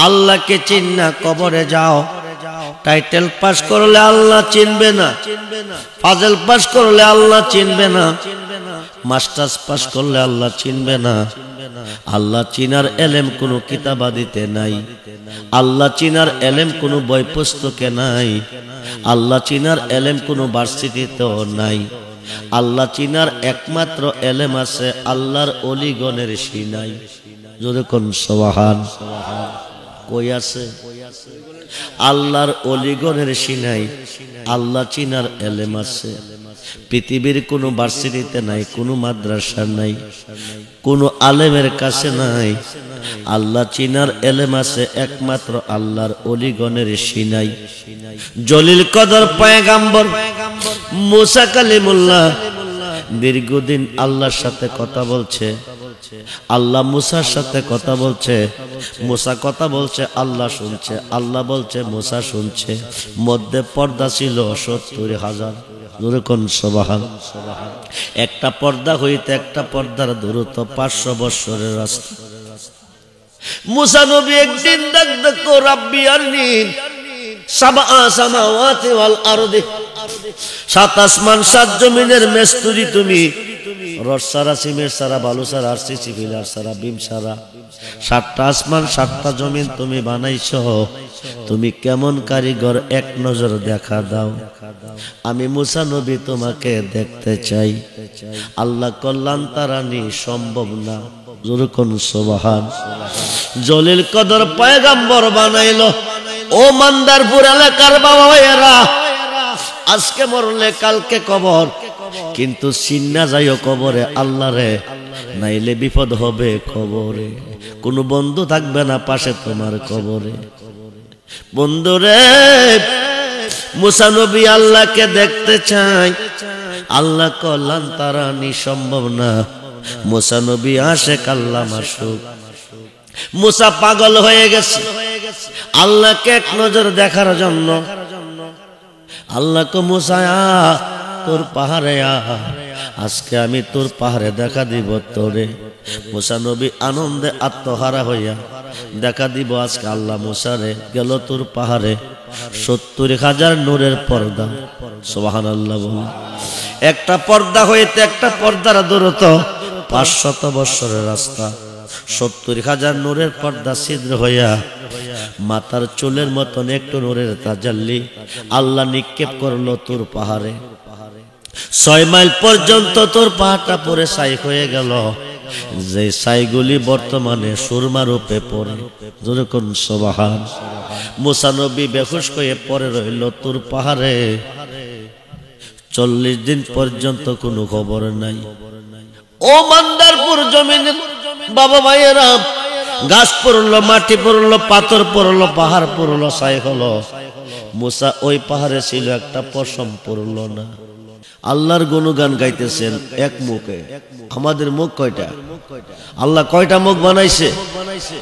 আল্লাহকে চিন্না কবরে যাও। টাইটেল পাস করলে আল্লাহ চিনবে না, ফাজেল পাস করলে আল্লাহ চিনবে না, মাস্টার্স পাস করলে আল্লাহ চিনবে না। আল্লাহ চিনার এলেম কোনো কিতাবাদিতে নাই, আল্লাহ চিনার এলেম কোনো বই পুস্তকে নাই, আল্লাহ চিনার এলেম কোনো ভার্সিটিতেও নাই। আল্লাহ চিনার একমাত্র এলেম আছে আল্লাহর অলিগণের সিনাই। যদি কোন সুবহান কই আছে? আল্লাহর অলিগণের সিনাই আল্লাহ চিনার এলেম আছে। পৃথিবীর কোনো ভার্সিটিতে নাই, কোনো মাদ্রাসা নাই, কোনো আলেমের কাছে নাই। আল্লাহ চিনার এলেম আছে একমাত্র আল্লাহর অলিগণের সিনাই। জলিল কদর পয়গাম্বর মুসা কালিমুল্লাহ দীর্ঘদিন আল্লাহর সাথে কথা বলছে। আল্লাহ মুসার সাথে কথা বলছে, মুসা কথা বলছে, আল্লাহ শুনছে, আল্লাহ বলছে, মুসা শুনছে। মধ্যে পর্দা ছিল ৭০,০০০। কোন সুবহান। একটা পর্দা হইতে একটা পর্দার দূরত্ব ৫০০ বৎসরের রাস্তা। মুসা নবী একদিন ডাকতো, রাব্বি আরনি সাবআ সামাওয়াতি ওয়াল আরদি, ৭ আসমান ৭ জমিনের মেস্তুরি তুমি। রড সারা, সিমেন্ট সারা, বালু সারা, আরসিসি পিলার সারা, বিম সারা, ৭টা আসমান ৭টা জমিন তুমি বানাইছো। তুমি কেমন কারিগর, এক নজর দেখা দাও। আমি মুসা নবী তোমাকে দেখতে চাই। আল্লাহ কল্যাণ তারানি সম্ভব না। যেরকম সুবহান। জলিল কদর পয়গাম্বর বানাইলো। ও মান্দারপুর এলাকার বাবা ভাইয়েরা, আজকে মরলে কালকে কবর, কিন্তু চিন্না যাইও কবরে আল্লাহ রে, নাইলে বিপদ হবে কবরে। কোনো বন্ধু থাকবে না পাশে তোমার কবরে। বন্ধুরে, মুসা নবী আল্লাহকে দেখতে চাই। আল্লাহ কল্যাণ তারানি সম্ভব না। মুসা নবী আশেক, আল্লাহ মাসুক। মুসা পাগল হয়ে গেছে আল্লাহকে এক নজর দেখার জন্য। আল্লাহ কো মুসা তোর পাহাড়ে আজকে আমি তোর পাহাড়ে দেখা দিব তোরে। মুসা নবী আনন্দে আত্মহারা হইয়া দেখা দিব আজকে আল্লাহ মুসারে। গেল তোর পাহাড়ে ৭০,০০০ নূরের পর্দা। সুবহানাল্লাহ বল। একটা পর্দা হইতে একটা পর্দার দূরত্ব ৫০০ বৎসরের রাস্তা। ৭০,০০০ নূরের পর্দা ছিদ্র হইয়া মাথার চুলের মতন একটু নূরের তাজাল্লি আল্লাহ নিক্ষেপ করলো তোর পাহাড়ে। ৬ মাইল পর্যন্ত তোর পাহাড়টা পরে ছাই হয়ে গেল। যে ছাইগুলি বর্তমানে সুরমা রূপে পড়ে। যেরকম সুবহান। মুসা নবী বেহুশ হয়ে পড়ে রইল তোর পাহাড়ে। ৪০ দিন পর্যন্ত কোনো খবর নাই। ও মান্দারপুর জমিনে বাবা ভাইয়েরা, গাছ পড়লো, মাটি পড়লো, পাথর পড়লো, পাহাড় পড়লো, ছাই হলো। মুসা ওই পাহাড়ে ছিল, একটা পশম পড়লো না। আল্লাহর গুণগান গাইতেছেন এক মুখে। আমাদের মুখ কয়টা? আল্লাহ কয়টা মুখ বানাইছে?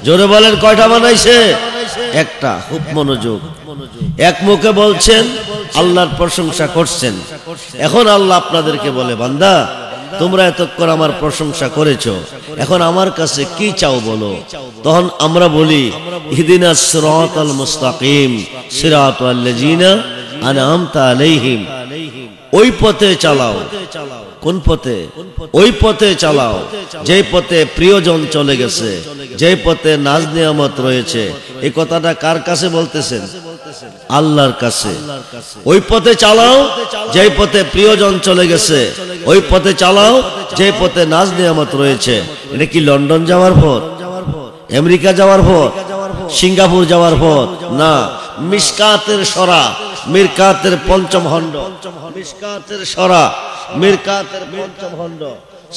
জোরে বলেন, কয়টা বানাইছে? একটা। খুব মনোযোগ। এক মুখে বলছেন, আল্লাহর প্রশংসা করছেন। এখন আল্লাহ আপনাদেরকে বলে, বান্দা তোমরা এতক্ষণ আমার প্রশংসা করেছো, এখন আমার কাছে কি চাও বলো। তখন আমরা বলি, ইহদিনাস সিরাতাল মুস্তাকিম সিরাতাল লাযিনা আনআমতা আলাইহিম। ওই পথে চালাও। কোন পথে? ওই পথে চালাও যে পথে প্রিয়জন চলে গেছে, যে পথে নাজ নিয়ামত রয়েছে। এই কথাটা কার কাছে বলতেছেন? আল্লাহর কাছে। ওই পথে চালাও যে পথে প্রিয়জন চলে গেছে, ওই পথে চালাও যে পথে নাজ নিয়ামত রয়েছে। এটা কি লন্ডন যাওয়ার পথ, আমেরিকা যাওয়ার পথ, সিঙ্গাপুর যাওয়ার পথ? না। মিশকাতের সরা, মিরকাতের পঞ্চম খণ্ড, মিশকাতের সরা, মিরকাতের পঞ্চম খণ্ড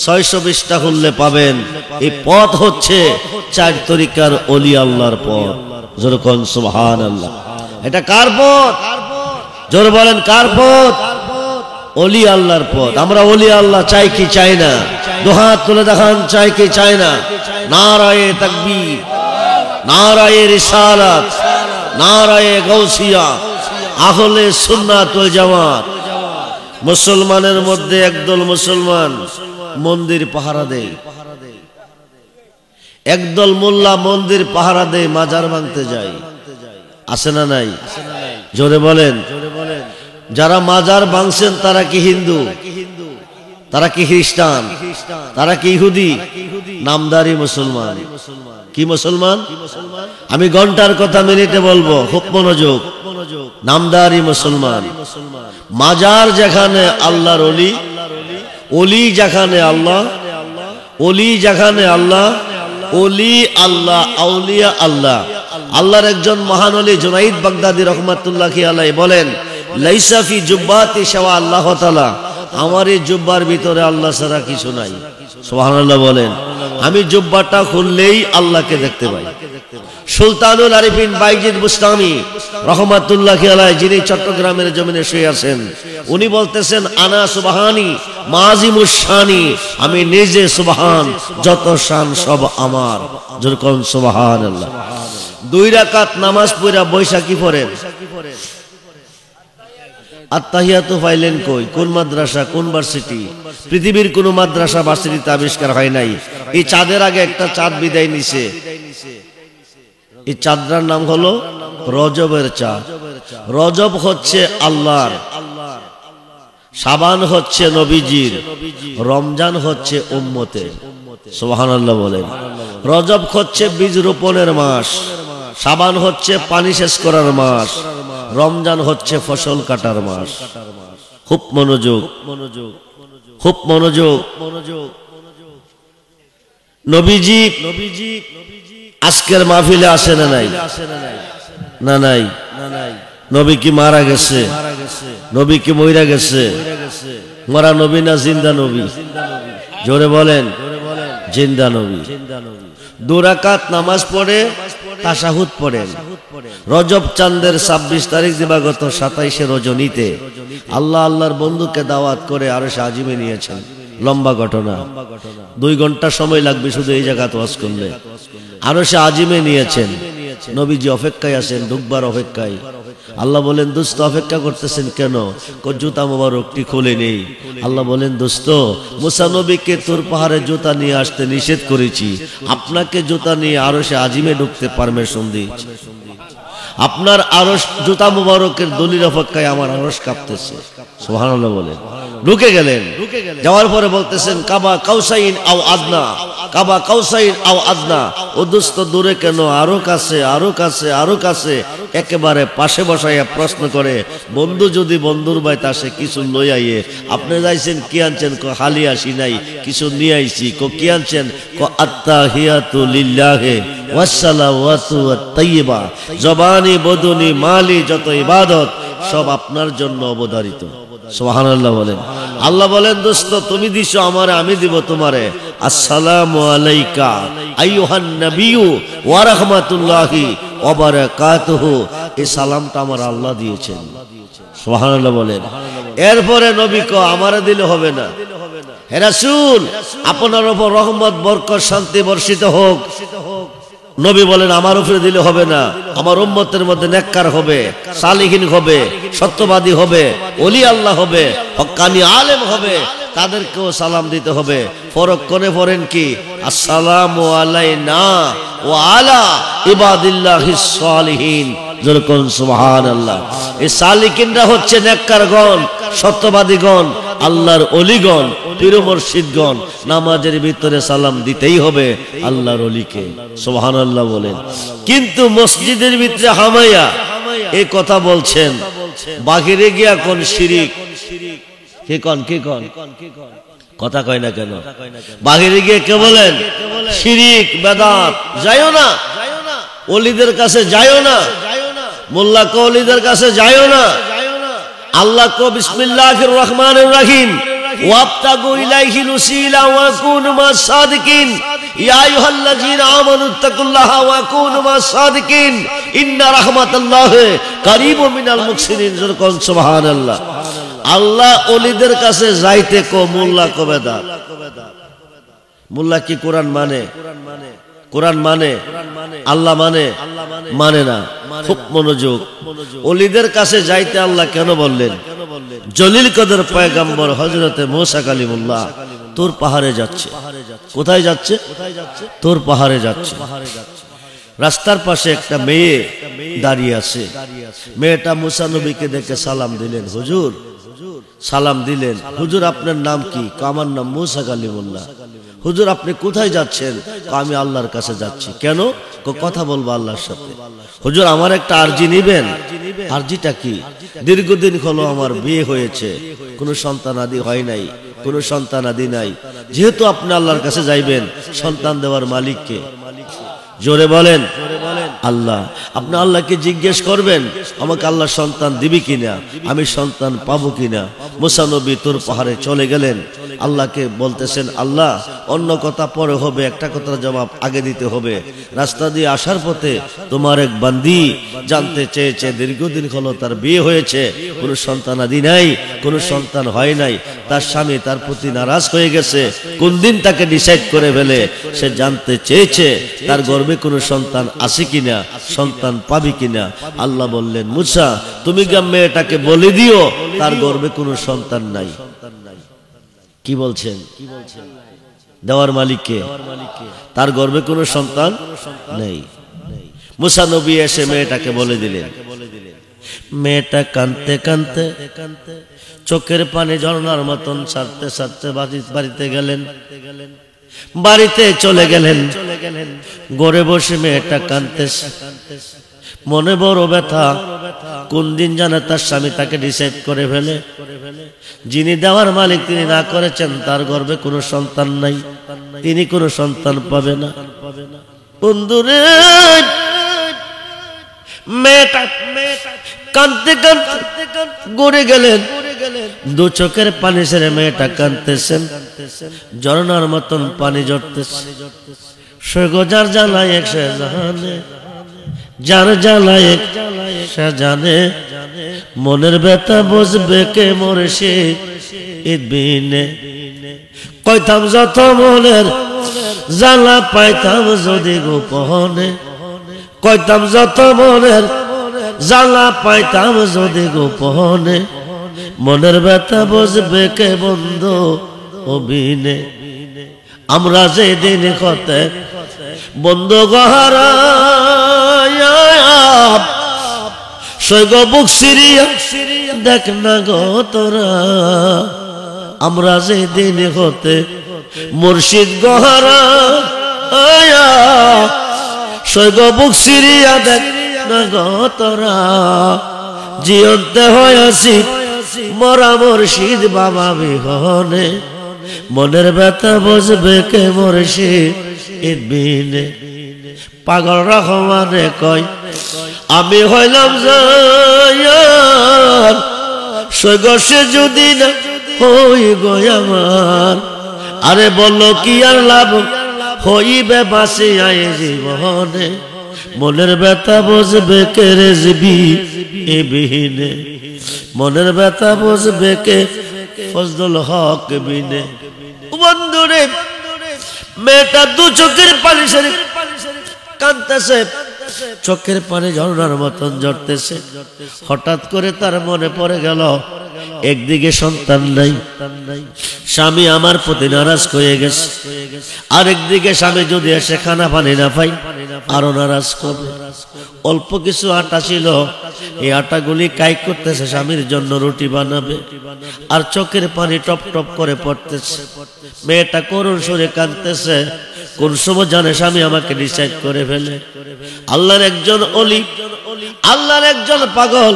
৬২০টা খুললে পাবেন। এই পথ হচ্ছে ৪ তরিকার ওলি আল্লাহর পথ। যেরকম সুবহানাল্লাহ। এটা কার পথ? জোরে বলেন, কার পথ? ওলি আল্লাহর পথ। আমরা ওলি আল্লাহ চাই কি চাই না? দুহাত তুলে দেখান, চাই কি চাই না? নারায়ে তাকবীর, নারায়ে রিসালাত, নারায়ে গাউসিয়া, আহলে সুন্নাত ওয়াল জামাত। মুসলমানের মধ্যে একদল মুসলমান মন্দির পাহারা দেয়। একদল মোল্লা মন্দির পাহারা দেয়, মাজার ভাঙতে যায়, আছে না নাই? জোরে বলেন। যারা মাজার ভাঙছেন তারা কি হিন্দু? তারা কি খ্রিস্টান? তারা কি ইহুদি? নামদারি মুসলমান। কি মুসলমান? আমি ঘন্টার কথা মিনিটে বলবো, খুব মনোযোগ। নামদারি মুসলমান। মাজার যেখানে আল্লাহর অলি, অলি যেখানে আল্লাহ, অলি যেখানে আল্লাহ, অলি আল্লাহ, আউলিয়া আল্লাহ। আল্লাহর একজন মহান অলি জুনাইদ বাগদাদি রহমাতুল্লাহি আলাইহি বলেন, লাইসা ফি জুব্বাতি শাওয়া আল্লাহ তাআলা, আমার এই জুব্বার ভিতরে আল্লাহ ছাড়া কিছু নাই। সুবহানাল্লাহ বলেন। আমি জুব্বাটা খুললেই আল্লাহকে দেখতে পাই। সুলতানুল আরিফিন বাইজিদ বুস্তামি রহমাতুল্লাহি আলাইহি, যিনি চট্টগ্রামের জমিনে শুয়ে আছেন, উনি বলতেছেন, আনা সুবহানি মাজিমুশ শানি, আমি নিজে সুবহান, যত শান সব আমার। যেরকম সুবহানাল্লাহ। 2 রাকাত নামাজ পড়া বৈশাখী পড়েন, আত্তাহিয়াতু পাইলেন কই? কোন মাদ্রাসা, কোন ভার্সিটি? পৃথিবীর কোন মাদ্রাসা ভার্সিটিতে আবিষ্কার হয় নাই। এই চাঁদের আগে একটা চাঁদ বিদায় নিছে, এই চাঁদটার নাম হলো রজবের চাঁদ। রজব হচ্ছে আল্লাহর, শাবান হচ্ছে নবীজির, রমজান হচ্ছে উম্মতের। সুবহানাল্লাহ বলেন। রজব হচ্ছে বীজ রোপণের মাস, শাবান হচ্ছে পানি শেষ করার মাস, রমজান হচ্ছে ফসল কাটার মাস। খুব মনোযোগ, খুব মনোযোগ। নবীজি আজকের মাহফিলে আসে না নাই? না নাই। নবী কি মারা গেছে? নবী কি মইরা গেছে? মরা নবী না জিন্দা নবী? জোরে বলেন। জিন্দা নবী। 2 রাকাত নামাজ পড়ে তাশাহুদ পড়েন। রজব চাঁদের 26 তারিখ দিবাগত 27শে রজনীতে আল্লাহ আল্লাহর বন্ধুকে দাওয়াত করে আরশে আজিমে নিয়েছেন। লম্বা ঘটনা, 2 ঘন্টা সময় লাগবে শুধু এই জায়গা ওয়াজ করলে। আরশে আজিমে নিয়েছেন, নবীজি অপেক্ষায় আছেন, ঢুকবার অপেক্ষায়। আল্লাহ বলেন, দোস্ত অপেক্ষা করতেছেন কেন? জুতা মোবারকটি খুলে নেই। আল্লাহ বলেন, দোস্ত মুসা নবীকে তোর পাহাড়ে জুতা নিয়ে আসতে নিষেধ করেছি, আপনাকে জুতা নিয়ে আরশে আজিমে ঢুকতে পারমিশন দিয়েছি। আপনার আরশ জুতা মুবারকের দলিল অপেক্ষায় আমার আরশ কাঁপতেছে। সুবহানাল্লাহ বলেন। ঢুকে গেলেন, যাওয়ার পরে বলতেছেন, কাবা কাউসাইন আও আদনা, কাবা কাউসাইন আও আদনা। ও দোস্ত দূরে কেন? আরো কাছে, আরো কাছে, আরো কাছে। একেবারে পাশে বসাইয়া প্রশ্ন করে, বন্ধু যদি বন্ধুর বাইতে আসে কিছু লই আইয়ে। আপনি যাইছেন কি আনছেন? খালি আসি নাই, কিছু নিয়ে আইছি। কি আনছেন? আত্তাহিয়াতু লিল্লাহি ওয়াসসালাওয়াতু ওয়াত-তাইয়্যিবা, জবানি বদনি মালি যত ইবাদত সব আপনার জন্য অবধারিত। সুবহানাল্লাহ বলেন। আল্লাহ বলেন, দোস্ত তুমি দিছো আমারে, আমি দিব তোমারে। আসসালামু আলাইকা আইয়ুহান নাবিয়্যু ওয়া রাহমাতুল্লাহি ওয়া বারাকাতুহু। এই সালামটা আমার আল্লাহ দিয়েছেন। সুবহানাল্লাহ বলেন। এরপরে নবী কো, আমারে দিলে হবে না। হে রাসূল, আপনার উপর রহমত বরকত শান্তি বর্ষিত হোক। নবী বলেন, আমার উপরে দিলে হবে না, আমার উম্মতের মধ্যে নেককার হবে, সালিহিন হবে, সত্যবাদী হবে, ওলি আল্লাহ হবে, হক্কানি আলেম হবে, তাদেরকেও সালাম দিতে হবে। ফরক কোনে পড়েন কি? আসসালামু আলাইনা ওয়া আলা ইবাদিল্লাহিস সালিহিন। যেরকম সুবহানাল্লাহ। এই সালিকিনরা হচ্ছে নেককারগণ, সত্যবাদীগণ, আল্লাহর অলিগণ, পীর মুর্শিদগণ। নামাজের ভিতরে সালাম দিতেই হবে আল্লাহর অলিকে। সুবহানাল্লাহ বলেন। কিন্তু মসজিদের ভিতরে হামাইয়া এই কথা বলছেন, বাহিরে গিয়া কোন শিরিক। কি কোন? কি কোন? কথা কয় না কেন? বাহিরে গিয়ে কে বলেন? শিরিক বেদাত। যাইও না, ওলিদের কাছে যাইও না, মোল্লা কওলিদের কাছে যাইও না। আল্লাহ কো বিসমিল্লাহির রহমানির রহিম, ওয়াবতাগু ইলাইহিল ওয়াসিলা ওয়া কুনু মাস সাদিকিন। ইয়া আইয়ুহাল্লাযীনা আমানু তাকুল্লাহা ওয়া কুনু মাস সাদিকিন। ইন্না রাহমাতাল্লাহি কারীবুম মিনাল মুহসিনিন। যেরকম সুবহানাল্লাহ। আল্লাহ ওলিদের কাছে যাইতে কো, মোল্লা কো বেদাত। মোল্লা কি কোরআন মানে? কোরআন মানে? আল্লাহ মানে? মানে না। খুব মনোযোগ। ওলিদের কাছে যাইতে আল্লাহ কেন বললেন? জলিল কদর পয়গম্বর হযরতে মুসা কালিমুল্লাহ তোর পাহাড়ে যাচ্ছে। কোথায় যাচ্ছে? তোর পাহাড়ে যাচ্ছে। রাস্তার পাশে একটা মেয়ে দাঁড়িয়ে আছে। মেয়েটা মুসা নবীকে দেখে সালাম দিলেন। হুজুর, সালাম দিলেন। হুজুর আপনার নাম কি? আমার নাম মুসা কালিমুল্লাহ। হুজুর আপনি কোথায় যাচ্ছেন? আমি আল্লাহর কাছে যাচ্ছি। কেন? কথা বলবো আল্লাহর সাথে। হুজুর আমার একটা আরজি নিবেন। আরজিটা কি? দীর্ঘদিন হলো আমার বিয়ে হয়েছে, কোনো সন্তান আদি হয় নাই, কোনো সন্তান আদি নাই। যেহেতু আপনি আল্লাহর কাছে যাইবেন, সন্তান দেওয়ার মালিককে? জোরে বলেন আল্লাহ। আপনি আল্লাহকে জিজ্ঞেস করবেন আমাকে আল্লাহ সন্তান দিবি কিনা, আমি সন্তান পাবো কিনা। মুসা নবী তোর পাহাড়ে চলে গেলেন। আল্লাহকে বলতেছেন, আল্লাহ অন্য কথা পরে হবে, একটা কথার জবাব আগে দিতে হবে। রাস্তা দিয়ে আসার পথে তোমার এক বান্দি জানতে চেয়েছে, দীর্ঘদিন হলো তার বিয়ে হয়েছে, কোনো সন্তান আদি নাই, কোনো সন্তান হয় নাই। তার স্বামী তার প্রতি নারাজ হয়ে গেছে। কোন দিন তাকে ডিসাইড করে ফেলে, সে জানতে চেয়েছে তার গর্ভে কোনো সন্তান আছে কিনা, সন্তান পাবি কিনা। আল্লাহ বললেন, মুসা তুমি মেয়েটাকে বলে দিও তার গর্ভে কোনো সন্তান নাই। কি বলছেন? দেওয়ার মালিককে? তার গর্ভে কোনো সন্তান নেই। মুসা নবী এসে মেয়েটাকে বলে দিলেন। মেয়েটা কাঁদতে কাঁদতে চোখের পানি ঝরনার মতন ছাড়তে ছাড়তে বাড়িতে গেলেন। বাড়িতে চলে গেলেন। ঘরে বসে মেয়েটা কাঁদতেছে, মনে বড় ব্যথা। কোন দিন জানে তার স্বামী তাকে ডিসাইড করে ফেলে, যিনি দেওয়ার মালিক তিনি না করেছেন, তার গর্ভে কোনো সন্তান নাই, তিনি কোনো সন্তান পাবে না। বন্ধুরে, মেয়েটা কাঁদতে কাঁদতে গড়ে গেলেন। দু চোখের পানি ছেড়ে মেয়েটা কাঁদতেছেন, ঝরনার মতন পানি ঝরতেছে। সৈগজার জ্বালায় এক সে জানে, যার জ্বালায় এক সে জানে, মনের ব্যথা বুঝবে কে মরে সে বিনে। কইতাম যত মনের জ্বালা পাইতাম যদি গোপনে, কইতাম যত মনের জ্বালা পাইতাম যদি গোপনে, মনের ব্যথা বুঝবে কে বন্ধু অবিনে। আমরা যে দিন হতে বন্ধু গহারা সৈগ বুক সিরিয়া দেখ না গো তোরা, আমরা যে দিন হতে মুর্শিদ গহারা সৈগ বুক সিরিয়া দেখ না গো তোরা, জিয়ন্তে হয়েছি মরা মুর্শিদ বাবা বিহনে, মনের ব্যথা বুঝবে কে মুর্শিদ বিনে। পাগল রহমানে কয় আমি হইলাম জায়ার, সৈগ সে যদি না হই গো আমার, আরে বলো কি আর লাভ হইবে বাঁচিয়ায় জীবনে, মনের ব্যথা বুঝবে কে রেজবি এ বিহীনে, মনের ব্যথা বুঝবে কে ফজলুল হক বিনে। বন্ধুরে, মেয়েটা দু চোখের পানি ছেড়ে কাঁদতেছে, চোখের পানি ঝরনার মতন ঝরতেছে। হঠাৎ করে তার মনে পড়ে গেল একদিকে সন্তান নাই, স্বামী আমার প্রতি নারাজ হয়ে গেছে, আরেকদিকে স্বামী যদি এসে খানা পানি না পাই আরো নারাজ করবে। অল্প কিছু আটা ছিল, এই আটাগুলি কাই করতেছে, স্বামীর জন্য রুটি বানাবে, আর চোখের পানি টপ টপ করে পড়তেছে। মেয়েটা করুণ সুরে কাঁদতেছে। কোন সময় জানে স্বামী আমাকে ডিসাইড করে ফেলে। আল্লাহর একজন অলি, আল্লাহর একজন পাগল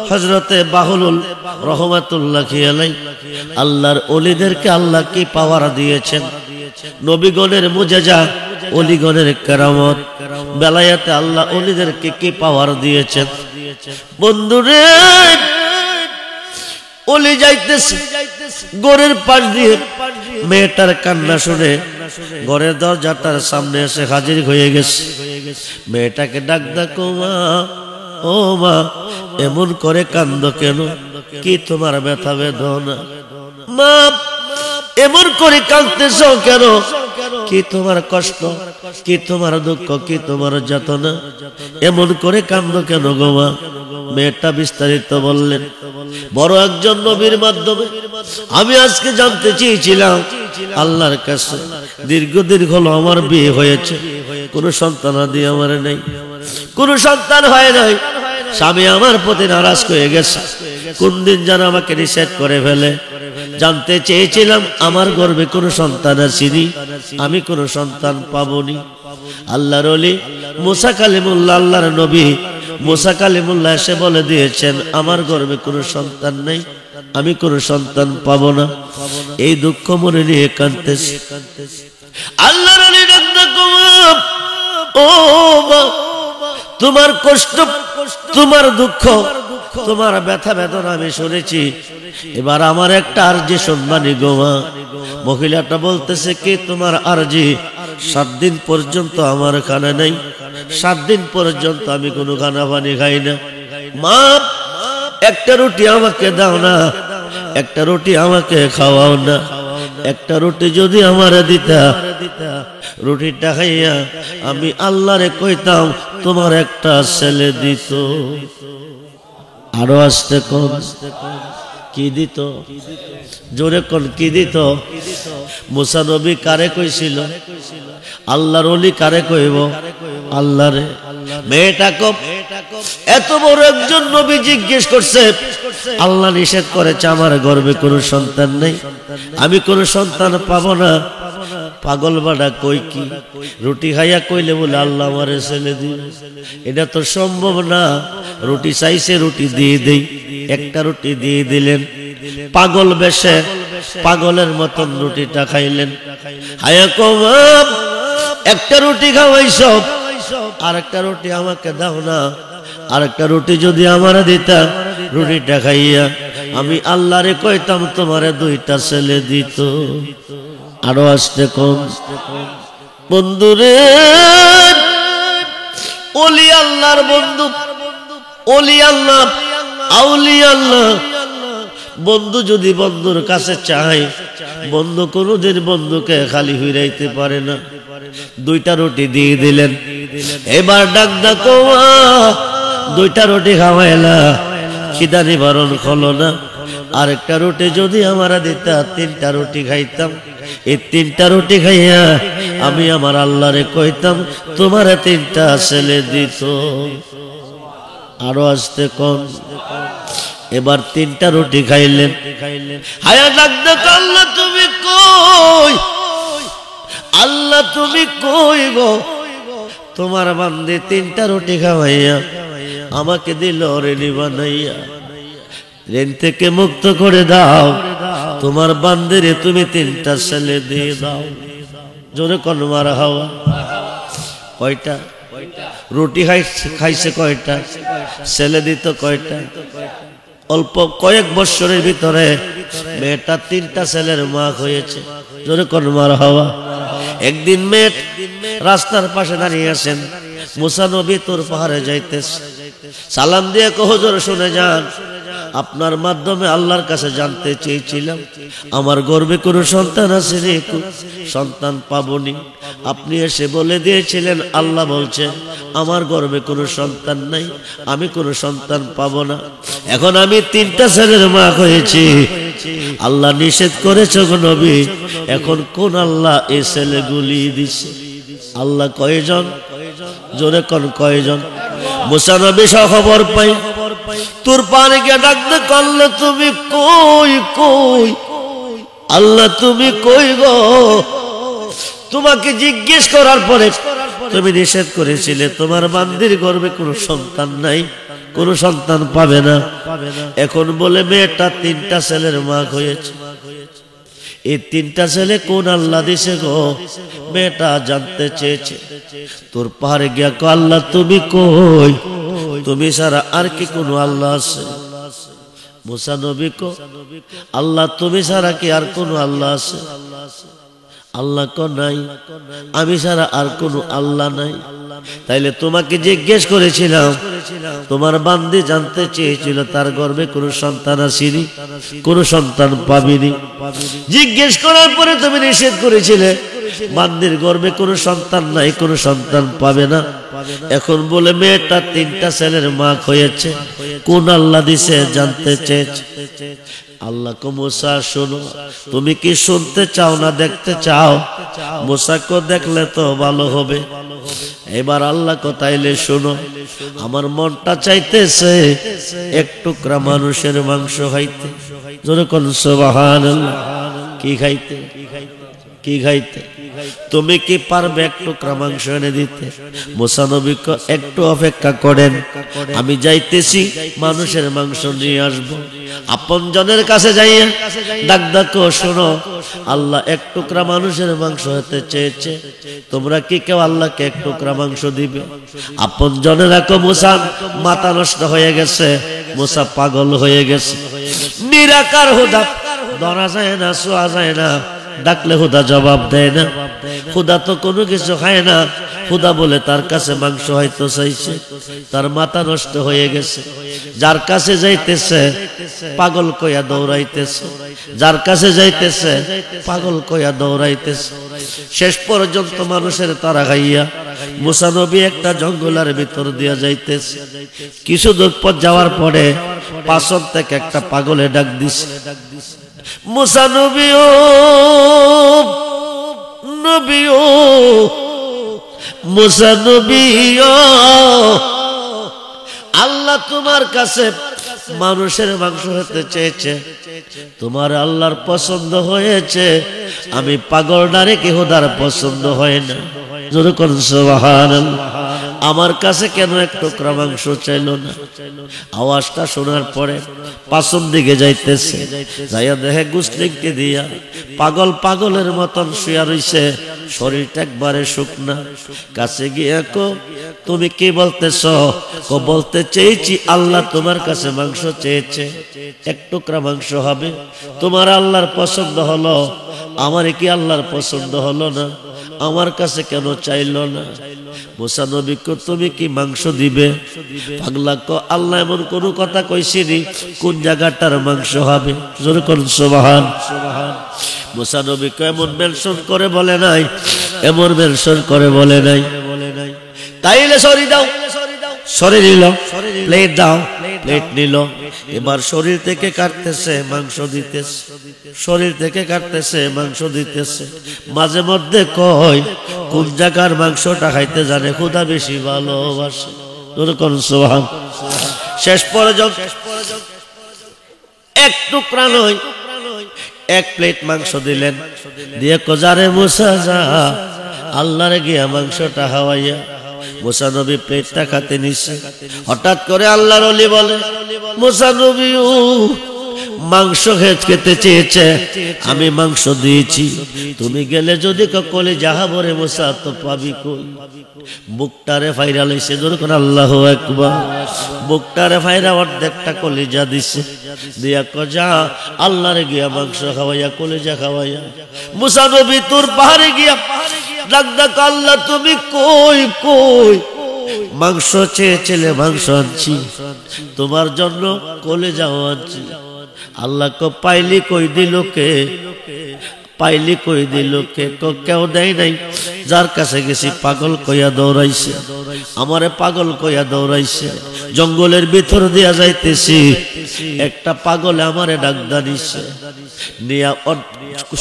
হযরতে বাহুলুল রহমাতুল্লাহ আলাইহি, আল্লাহর অলিদেরকে আল্লাহ কি পাওয়ার দিয়েছেন, নবীগণের মুজিজা, অলিগণের কেরামত, বেলায়েতে আল্লাহ অলিদেরকে কি পাওয়ার দিয়েছেন। বন্ধুরে, অলি যাইতেছে ঘরের পাশ দিয়ে, মেয়েটার কান্না শুনে ঘরের দরজাটার সামনে এসে হাজির হয়ে গেছে। মেয়েটাকে ডাক ডাকো মা, ও মা এমন করে কান্দ কেন, কি তোমার ব্যথা বেদনা, মা এমন করে কাঁদতেছ কেন, কি তোমার কষ্ট, কি তোমার দুঃখ, কি তোমার যাতনা, এমন করে কান্দ কেন গো মা। মেয়েটা বিস্তারিত বললেন। বড় একজন নবীর মাধ্যমে আমি আজকে জানতে চেয়েছিলাম আল্লাহর কাছে, দীর্ঘদিন হলো আমার বিয়ে হয়েছে, কোনো সন্তানাদি আমার নেই, কোনো সন্তান হয় নাই। স্বামী আমার প্রতি নারাজ হয়ে গেছে, কোন দিন যেন আমাকে নিষেধ করে ফেলে। জানতে চেয়েছিলাম আমার গর্ভে কোনো সন্তান আসেনি, আমি কোনো সন্তান পাবনি। আল্লাহর ওলি মুসা কালিমুল্লাহ, আল্লাহর নবী মুসা কালিমুল্লাহ এসে বলে দিয়েছেন আমার গর্ভে কোনো সন্তান নেই, আমি কোনো সন্তান পাবো না। এই দুঃখ মনে নিয়ে কাঁদতেছি। আল্লাহর ওলি ও তোমার কষ্ট, তোমার দুঃখ, তোমার ব্যথা বেদনা আমি শুনেছি, এবার আমার একটা আরজি সম্মানী গোমা। মহিলাটা বলতেছে কি তোমার আরজি? 7 দিন পর্যন্ত আমার খানা নেই, 7 দিন পর্যন্ত আমি কোনো খানা পানি খাই না। মা একটা রুটি আমাকে দাও না, একটা রুটি আমাকে খাওয়াও না, একটা রুটি যদি আমার দিতা, রুটিটা খাইয়া আমি আল্লাহরে কইতাম তোমার একটা ছেলে দিত। আরো আসতে কোন কি দিত? জোরে কোন কি দিত? মুসা নবী কারে কইছিল? আল্লাহর ওলি কারে কইব? আল্লাহরে। মেয়েটা কব এত বড় একজন নবী জিজ্ঞেস করছে, আল্লাহ নিষেধ করেছে আমার গর্ভে কোনো সন্তান নেই, আমি কোনো সন্তান পাবো না। পাগল বাড়া কই কি? রুটি খাইয়া কইলে বলে আল্লাহ আমারে ছেলে দিবে, এটা তো সম্ভব না। রুটি চাইছে, রুটি দিয়ে দেই, একটা রুটি দিয়ে দিলেন। পাগল বেশে পাগলের মতন রুটিটা খাইলেন। হায়া কম একটা রুটি খাওয়াইছ, আর একটা রুটি আমাকে দাও না, আর একটা রুটি যদি আমার দিতা, রুটিটা খাইয়া আমি আল্লাহরে কইতাম তোমারে 2টা ছেলে দিত। আরো আসতে কম বন্ধুরে, ওলি আল্লাহর বন্ধু, ওলি আল্লাহ, আউলি আল্লাহ। বন্ধু যদি বন্ধুর কাছে চায়, বন্ধু কোনদিন বন্ধুকে খালি ফিরাইতে পারে না। 2টা রুটি দিয়ে দিলেন। এবার ডাক ডাকো 2টা রুটি খাওয়াইলা, খিদা নিবারণ হলো না। আরেকটা রুটি যদি আমরা দিতা, 3টা রুটি খাইতাম। এই 3টা রুটি খাইয়া আমি আমার আল্লাহরে কইতাম তোমার 3টা ছেলে দিত। আরো আসতে কোন এবার 3টা রুটি খাইলেন। হায়া ডাক ডাক আল্লাহ তুমি কই? আল্লাহ তুমি কই গো? তোমার বান্দে 3টা রুটি খাওয়াইয়া আমাকে দিল রেডি বানাইয়া, ঋণ থেকে মুক্ত করে দাও। তোমার বান্দিরে তুমি 3টা ছেলে দিয়ে দাও। জোরে কোন মারা হাওয়া। কয়টা রুটি খাইছে? কয়টা ছেলে দিত? কয়টা? অল্প কয়েক বছরের ভিতরে মেয়েটা 3টা ছেলের মা হয়েছে। জোরে কোন মারা হাওয়া। একদিন মেয়ে রাস্তার পাশে দাঁড়িয়ে আছেন, মুসা নবী তোর পাহাড়ে যাইতেছে। সালাম দিয়ে কহ হুজুর শুনে যান, আপনার মাধ্যমে আল্লাহর কাছে জানতে চেয়েছিলাম আমার গর্ভে কোনো সন্তান আছে রে, সন্তান পাবনি। আপনি এসে বলে দিয়েছিলেন আল্লাহ বলছেন আমার গর্ভে কোনো সন্তান নাই, আমি কোনো সন্তান পাবো না। এখন আমি 3টা ছেলের মা হয়েছি, আল্লাহ নিষেধ করেছে গো নবী। এখন কোন আল্লাহ এই ছেলেগুলি দিছে? আল্লাহ কয়জন? জোরে কোন কয়জন? মুসা নবী সব খবর পাই, তোর পানে গিয়ে ডাকতে আল্লাহ তুমি কই? কই আল্লাহ তুমি কই গো? তোমাকে জিজ্ঞেস করার পরে তুমি নিষেধ করেছিলে তোমার বান্দির গর্ভে কোনো সন্তান নাই, কোনো সন্তান পাবে না। এখন বলে মেয়েটা 3টা ছেলের মা হয়েছে। এই 3টা ছেলে কোন আল্লাহ দিছে গো? মেয়েটা জানতে চেয়েছে। তোর পাহাড়ে গিয়া কো আল্লাহ তুমি কই? তুমি ছাড়া আর কি কোনো আল্লাহ আছে? মুসা নবী কো আল্লাহ তুমি ছাড়া কি আর কোনো আল্লাহ আছে? আল্লাহ কো নাই, আমি ছাড়া আর কোনো আল্লাহ নাই। তাইলে তোমাকে জিজ্ঞেস করেছিলাম, তোমার বান্দি জানতে চেয়েছিল তার গর্ভে কোনো সন্তান আসেনি, কোনো সন্তান পাবিনি। জিজ্ঞেস করার পরে তুমি নিষেধ করেছিলে বান্দির গর্ভে কোনো সন্তান নাই, কোনো সন্তান পাবে না। এখন বলে মেয়েটা 3টা ছেলের মা হয়েছে, কোন আল্লাহ দিছে জানতে চেয়েছে। আল্লাহ কো মুসা শোনো, তুমি কি শুনতে চাও না দেখতে চাও? মুসা কো দেখলে তো ভালো হবে। এবার আল্লাহ কো তাইলে শোনো, আমার মনটা চাইতেছে এক টুকরা মানুষের মাংস খাইতে। জোরে কোন সুবহানাল্লাহ। কি খাইতে? কি খাইতে? তুমি কি পারবে এক টুকরা মাংস এনে দিতে? মুসা নবী একটু অপেক্ষা করেন, আমি যাইতেছি মানুষের মাংস নিয়ে আসব। আপনজনের কাছে যাইয়া ডাক ডাকো, শোনো আল্লাহ এক টুকরা মানুষের মাংস হতে চেয়েছে, তোমরা কি কেউ আল্লাহকে এক টুকরা মাংস দিবে? আপনজনেরা কো মুসা মাথা নষ্ট হয়ে গেছে, মুসা পাগল হয়ে গেছে। নিরাকার হুদা, ধরা যায় না, ছোঁয়া যায় না, ডাকলে হুদা জবাব দেয় না। হুদা তো কোনো কিছু খায় না, হুদা বলে তার কাছে মাংস হয়তো চাইছে, তার মাথা নষ্ট হয়ে গেছে। যার কাছে যাইতেছে পাগল কইয়া দৌড়াইতেছে, যার কাছে যাইতেছে পাগল কইয়া দৌড়াইতেছে। শেষ পর্যন্ত মানুষের তারা খাইয়া মুসা নবী একটা জঙ্গলের ভিতর দিয়া যাইতেছে। কিছু দূর পর যাওয়ার পরে পাছন থেকে একটা পাগলে ডাক দিছে, মুসা নবী ও নবী ও মুসা নবী ও, আল্লাহ তোমার কাছে মানুষের মাংস হতে চেয়েছে, তোমার আল্লাহর পছন্দ হয়েছে। আমি পাগল না রেখে হুদার পছন্দ হয় না। জোরে কোন সুবহানাল্লাহ। আমার কাছে কেন এক টুকরা মাংস চাইল না? আওয়াজটা শোনার পরে পাছন দিকে যাইতেছে, যাইয়া দেখে গুসলিংকে দিয়া পাগল পাগলের মতন শুয়া রইছে, শরীরটা একবারে শুকনা। কাছে গিয়ে কো, তুমি কি বলতেছ? কো বলতে চেয়েছি আল্লাহ তোমার কাছে মাংস চেয়েছে, এক টুকরা মাংস হবে। তোমার আল্লাহর পছন্দ হলো, আমার কি আল্লাহর পছন্দ হলো না? আমার কাছে কেন চাইল না? মুসা নবী কো, তুমি কি মাংস দিবে? পাগলা কো, আল্লাহ এমন কোন কথা কইছিনি কোন জায়গাটার মাংস হবে। জোরে কোন সুবহান। মুসা নবী কো, এমন মেনশন করে বলে নাই, এমন মেনশন করে বলে নাই। তাইলে সরি দাও, সরি নিল, প্লেট দাও, প্লেট নিল। এবার শরীর থেকে কাটতেছে মাংস দিতেছে, শরীর থেকে কাটতেছে মাংস দিতেছে। মাঝে মধ্যে কয় কোন জায়গার মাংসটা খাইতে জানে খুদা বেশি ভালোবাসে। কোন সুবহান। শেষ পর্যন্ত এক টুকরা নয়, এক প্লেট মাংস দিলেন, দিয়ে কোজারে মুসা যা আল্লাহরে গিয়া মাংসটা খাওয়াইয়া। মুসা নবী প্লেটটা খাতে নিছে। হঠাৎ করে আল্লাহর ওলি বলে, মুসা নবী মাংস খেতে চেয়েছে, আমি মাংস দিয়েছি, তুমি গেলে যদি কলে যাহা বরে মুসা তো পাবি কই? বুকটারে ফাইরা লইছে। যখন আল্লাহু আকবার, বুকটারে ফাইরা অর্ধেকটা কলিজা দিছে, দিয়া কজা আল্লাহরে গিয়া মাংস খাওয়াইয়া কলিজা খাওয়াইয়া। মুসা নবী তোর পাহাড়ে গিয়া ডাক ডাক, আল্লাহ তুমি কই কই? মাংস চেয়েছিলে মাংস আনছি, তোমার জন্য কলিজাও আনছি। আল্লাহ কো, পাইলি কই দিল কে? পাইলি কই দিল কে? কেউ দেয় নাই। যার কাছে গেছি পাগল কইয়া দৌড়াইছে, আমারে পাগল কইয়া দৌড়াইছে। জঙ্গলের ভিতর দিয়া যাইতেছি, একটা পাগলে আমারে ডাক দানিছে, নিয়া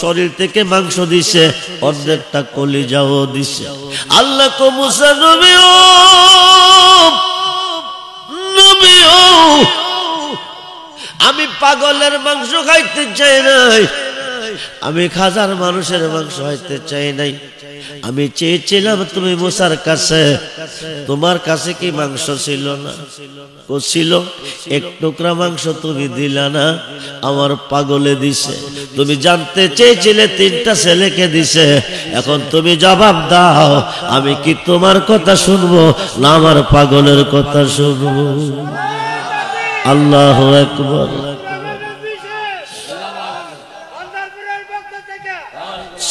শরীর থেকে মাংস দিছে, অর্ধেকটা কলিজাও দিছে। আল্লাহ কো, মুসা নবী ও নবী ও, আমি পাগলের মাংস খাইতে চাই নাই, আমি খাজার মানুষের মাংস খাইতে চাই নাই। আমি চেয়েছিলাম তুমি মুসার কাছে, তোমার কাছে কি মাংস ছিল না? ছিল, এক টুকরা মাংস তুমি দিলা না, আমার পাগলে দিছে। তুমি জানতে চেয়েছিলে তিনটা ছেলেকে দিছে, এখন তুমি জবাব দাও, আমি কি তোমার কথা শুনবো না আমার পাগলের কথা শুনবো? আল্লাহু আকবার।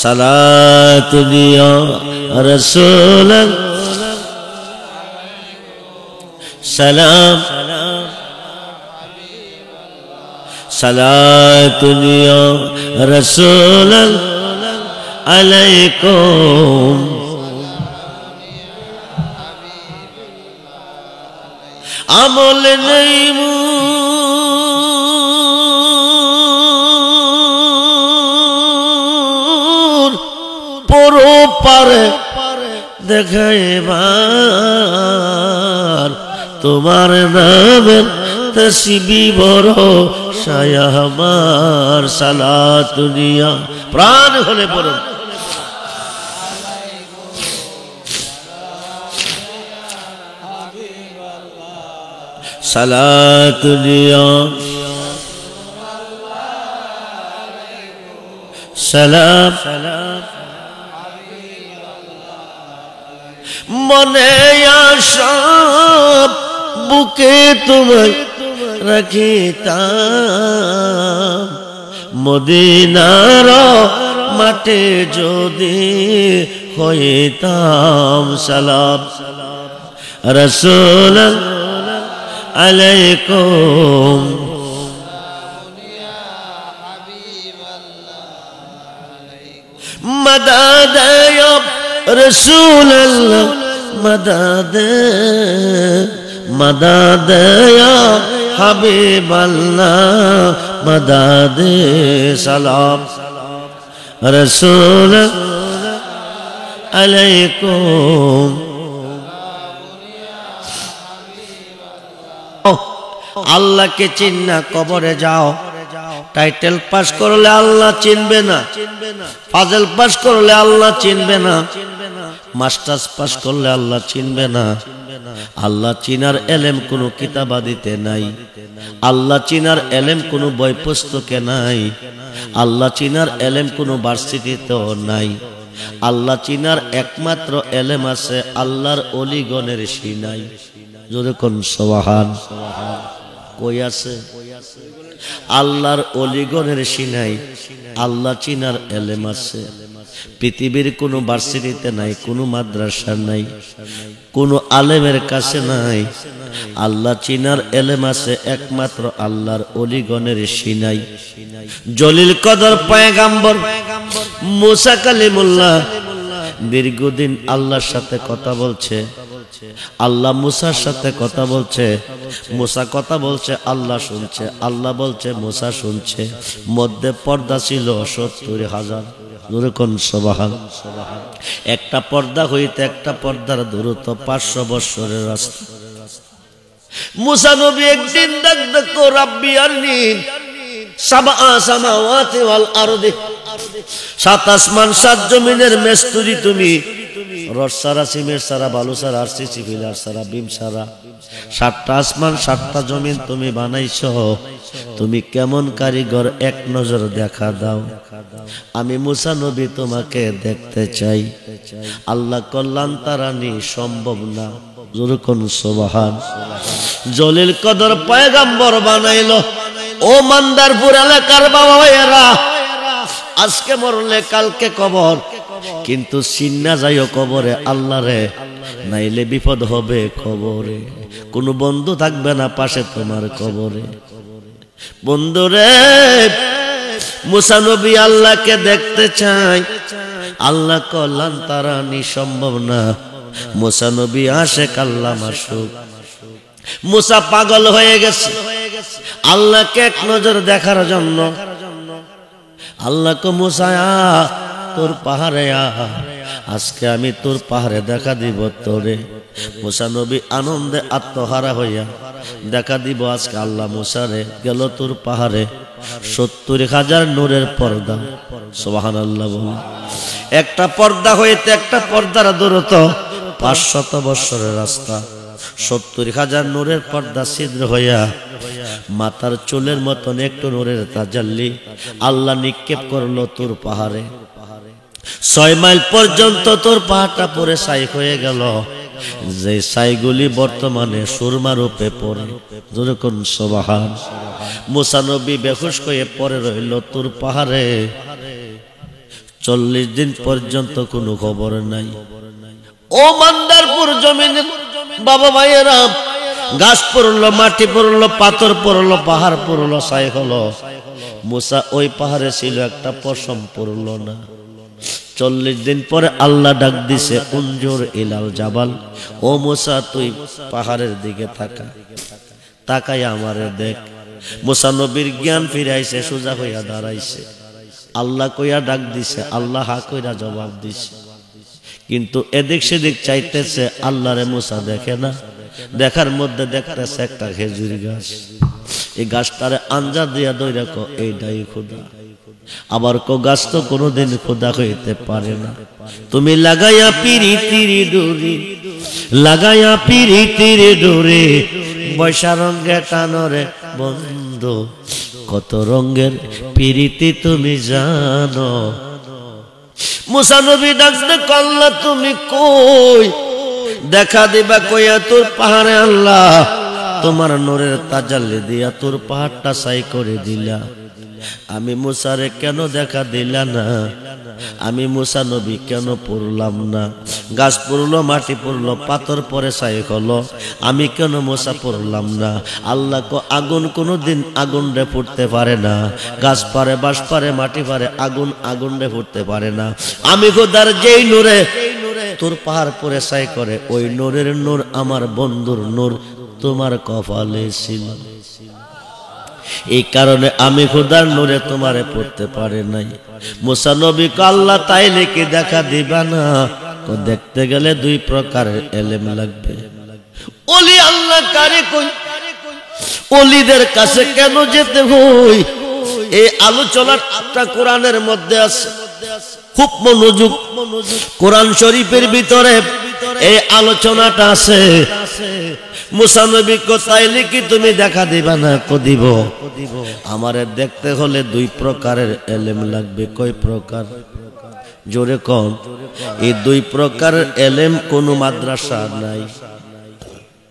সালাতুন ইয়া রাসূলুল্লাহ, সালাম সালাতুন ইয়া রাসূলুল্লাহ আলাইকুম। আমল নেই দেখাইবার তোমার নামের তসবিহ ভরসায় আমার সালাত নিয়া প্রাণ হলে পড়ুন সালাত নিয়া সালাম মনে আশাব বুকে তোমায় রাখিতাম মদিনার মাঠে যদি হইতাম সালাম রাসূল আলাইকুম مدد يا رسول الله مدد مدد يا حبيب الله مدد سلام رسول عليكم আল্লাহ কে চিন্না কবরে যাও টাইটেল পাস করলে আল্লাহ চিনবে না ফাজল পাস করলে আল্লাহ চিনবে না মাস্টার্স পাস করলে আল্লাহ চিনবে না আল্লাহ চিনার এলেম কোনো কিতাবাদিতে নাই আল্লাহ চিনার এলেম কোনো বই পুস্তকে নাই আল্লাহ চিনার এলেম কোনো ভার্সিটিতেও নাই আল্লাহ চিনার একমাত্র এলেম আছে আল্লাহর ওলিগণের সিনাই জোরে কোন সুবহান কই আছে আল্লাহর ওলিগণের সিনাই আল্লাহ চিনার এলেম আছে পৃথিবীর কোনো ভার্সিটিতে নাই কোনো মাদ্রাসা নাই কোনো আলেমের কাছে নাই আল্লাহ চিনার এলেম আছে একমাত্র আল্লাহর ওলিগণের সিনাই জলিল কদর পয়গম্বর মুসা কালিমুল্লাহ দীর্ঘদিন আল্লাহর সাথে কথা বলছে আল্লাহ মুসার সাথে কথা বলছে মুসা কথা বলছে আল্লাহ শুনছে আল্লাহ বলছে মুসা শুনছে মধ্যে পর্দা ছিল ৭০,০০০ জোরে কোন সুবহান একটা পর্দা হইতে একটা পর্দার দূরত্ব ৫০০ বছরের রাস্তা মুসা নবী একদিন ডাকতো রাব্বি আরনি সাবআ সামাওয়াতি ওয়াল আরদি ৭ আসমান ৭ জমিনের মেস্তুরি তুমি রড সারা সিমেন্ট সারা বালু সারা আরসিসি পিলার সারা বিম সারা ৭টা আসমান ৭টা জমিন তুমি বানাইছো তুমি কেমন কারিগর এক নজর দেখা দাও আমি মুসা নবী তোমাকে দেখতে চাই আল্লাহ কল্যাণ তারানি সম্ভব না জোরে কোন সুবহান জলিল কদর পয়গম্বর বানাইলো ও মান্দারপুর এলাকার বাবা ভাইয়েরা আজকে মরলে কালকে কবর কিন্তু চিন্না যাইও কবরে আল্লাহ রে নাইলে বিপদ হবে কবরে কোন বন্ধু থাকবে না পাশে তোমার কবরে বন্ধুরে মুসা নবী আল্লাহকে দেখতে চাই আল্লাহ কল্যাণ তারানি সম্ভব না মুসা নবী আশেক আল্লাহ মাসুক মুসা পাগল হয়ে গেছে আল্লাহকে এক নজর দেখার জন্য আল্লাহ কো মুসা তোর পাহাড়ে আজকে আমি তোর পাহাড়ে দেখা দিব তোরে মুসা নবী আনন্দে আত্মহারা হইয়া দেখা দিব আজকে আল্লাহ মুসারে গেল তোর পাহাড়ে ৭০,০০০ নূরের পর্দা সুবহানাল্লাহ বল একটা পর্দা হইতে একটা পর্দার দূরত্ব ৫০০ বছরের রাস্তা ৭০,০০০ নূরের পর্দা ছিদ্র হইয়া মাথার চুলের মতন একটু নূরের তাজাল্লি আল্লাহ নিক্ষেপ করলো তোর পাহাড়ে ৬ মাইল পর্যন্ত তোর পাহাড়টা পরে ছাই হয়ে গেল যে ছাইগুলি বর্তমানে সুরমা রূপে পড়ে জোরে কোন সুবহান মুসা নবী বেহুশ হয়ে পড়ে রইল তোর পাহাড়ে ৪০ দিন পর্যন্ত কোনো খবর নাই ও মান্দারপুর জমিন বাবা ভাইয়েরা গাছ পড়লো মাটি পড়লো পাথর পড়লো পাহাড় পড়লো ছাই হলো মুসা ওই পাহাড়ে ছিল একটা পশম পড়লো না ৪০ দিন পরে আল্লাহ ডাক দিছে উনজুর ইলাল জাবাল ও মুসা তুই পাহাড়ের দিকে তাকাই আমারে দেখ মুসা নবীর জ্ঞান ফিরাইছে সোজা হইয়া দাঁড়াইছে আল্লাহ কইয়া ডাক দিছে আল্লাহ হা কইরা জবাব দিছে কিন্তু এদিক সেদিক চাইতেছে, আল্লাহরে মুসা দেখে না। দেখার মধ্যে দেখতেছে একটা খেজুর গাছ, এই গাছটারে আঞ্জা দিয়া দইরা কো এইটাই খোদা। আবার কো গাছ তো কোনোদিন খোদা হইতে পারে না। তুমি লাগাইয়া পিরিতির ডোরে, লাগাইয়া পিরিতির ডোরে, বৈশা রঙে টানরে বন্ধু, কত রঙের পিরিতি তুমি জানো। মুসা নবী ডাকতে কল্লা তুমি কই, দেখা দিবা কইয়া তোর পাহাড়ে আল্লাহ তোমার নূরের তাজাল্লি দিয়া তোর পাহাড়টা ছাই করে দিলা। আমি মুসারে কেন দেখা দিলা না? আমি মুসা নবী কেন পড়লাম না? গাছ পড়লো, মাটি পড়লো, পাথর পরে ছাই হলো, আমি কেন মুসা পড়লাম না? আল্লাহ কো আগুন কোনোদিন আগুন রে ফুটতে পারে না, গাছ পারে, বাঁশ পারে, মাটি পারে, আগুন আগুন রে ফুটতে পারে না। আমি খোদার যেই নূরে তোর পাহাড় পরে ছাই করে, ওই নূরের নূর আমার বন্ধুর নূর তোমার কপালে ছিল। এই কারণে আমি খোদার নূরে তোমারে পড়তে পারে নাই। মুসা নবী কে আল্লাহ তাইলে কি দেখা দিবা না? তো দেখতে গেলে দুই প্রকারের এলেম লাগবে। ওলি আল্লাহ কারে কই, ওলিদের কাছে কেন যেতে হই? এই আলোচনাটা কোরআনের মধ্যে আছে, খুব মনোযোগ। কোরআন শরীফের ভিতরে এই আলোচনাটা আছে। মুসা নবী কো তাইলে কি তুমি দেখা দিবা না? কো দিব। আমারে দেখতে হলে দুই প্রকারের এলেম লাগবে। কয় প্রকার? জোরে কোন? এই দুই প্রকারের এলেম কোন মাদ্রাসা নাই,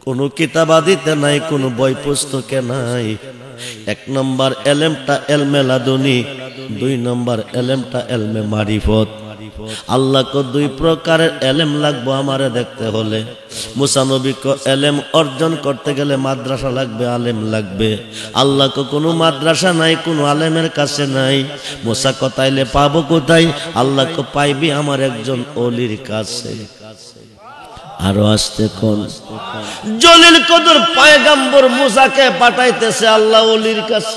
কোন কিতাবাদিতে নাই, কোন বই পুস্তকে নাই। এক নম্বর এলেমটা এলমে লাদুনি, দুই নম্বর এলেমটা এলমে মারিফত। আল্লাহ কো দুই প্রকারের এলেম লাগবে আমারে দেখতে হলে। মুসা নবী কো এলেম অর্জন করতে গেলে মাদ্রাসা লাগবে, আলেম লাগবে। আল্লাহ কো কোনো মাদ্রাসা নাই, কোনো আলেমের কাছে নাই। মুসা কো তাইলে পাবো কোথায়? আল্লাহ কো পাইবি আমার একজন ওলির কাছে। আরো আসতে কোন? জলিল কদর পয়গম্বর মুসাকে পাঠাইতেছে আল্লাহ ওলির কাছে।